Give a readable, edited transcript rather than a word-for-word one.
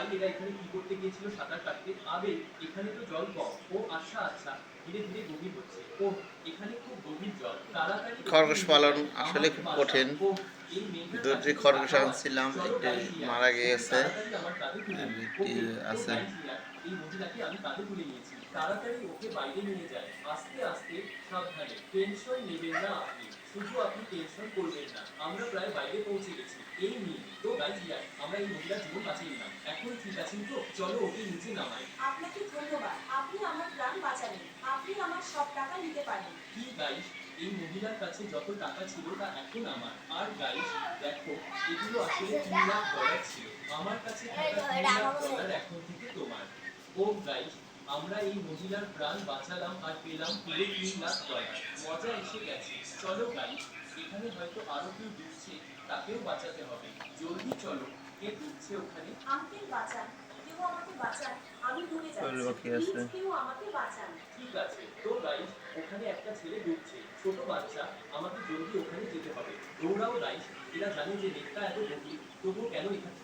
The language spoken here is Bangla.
ভাই এরা এখানে কি করতে গিয়েছিল সাঁতার কাটতে? আবে এখানে তো জল কম। ও আচ্ছা আচ্ছা, ধীরে ধীরে গভীর হচ্ছে। ও এখানে খুব গভীর জল, তাড়াতাড়ি এখানে খরগোশ নেমে পালন যাও, আসলে আমাকে খুব বাঁচাও। কঠিন। ও এই মেঘের কাছে ২টি তো খরগোশ টাকাও আছে, আনছিলাম, চলো একটি গাইস ইয়ার, মারা ওকে গিয়েছে, তাড়াতাড়ি আমার কাঁধে তুলে নিই। একটি ওকে তো আছে। গাইস ইয়ার, এই মহিলাকে আমি কাঁধে তুলে নিয়েছি, তাড়াতাড়ি ওকে বাইরে নিয়ে যাই, আস্তে আস্তে, সাবধানে। টেনশন নেবেন না আপনি, শুধু আপনি টেনশন করবেন না, আমরা প্রায় বাইরে পৌঁছে গেছি। এই নিন। তো গাইস ইয়ার, আমরা এই মহিলার জীবন বাঁচিয়ে নিলাম। এখন ঠিক আছেন তো? চলো ওকে নিচে নামাই। আপনাকে ধন্যবাদ। আপনি আমার প্রাণ বাঁচালেন। আপনি আমার সব টাকা নিতে পারেন। কি গাইস, এই মহিলার কাছে যত টাকা ছিল তা এখন আমার। আর গাইস দেখো, এগুলো আসলে $3 লাখ ছিল। আমার কাছে থাকা $3 লাখ এখন থেকে তোমার। ও গাইস, আমরা এই মহিলার প্রাণ বাঁচালাম আর পেলাম পুরো $3 লাখ। মজা এসে গেছে। চলো গাইস, এখানে হয়তো আরো কেউ ডুবছে, তাকেও বাঁচাতে হবে। জলদি চলো, কে ডুবছে ওখানে? আঙ্কেল বাঁচান। কেউ আমাকে বাঁচান। আমি ডুবে শৈল যাচ্ছি। পাখি প্লিজ আছে। কেউ আমাকে বাঁচান। ঠিক আছে তো গাইস, ওখানে একটা ছেলে ডুবছে, ছোট বাচ্চা, আমাকে জলদি ওখানে যেতে হবে। দৌড়াও গাইস, এরা জানে যে লেকটা এত গভীর, তবুও কেন এখানে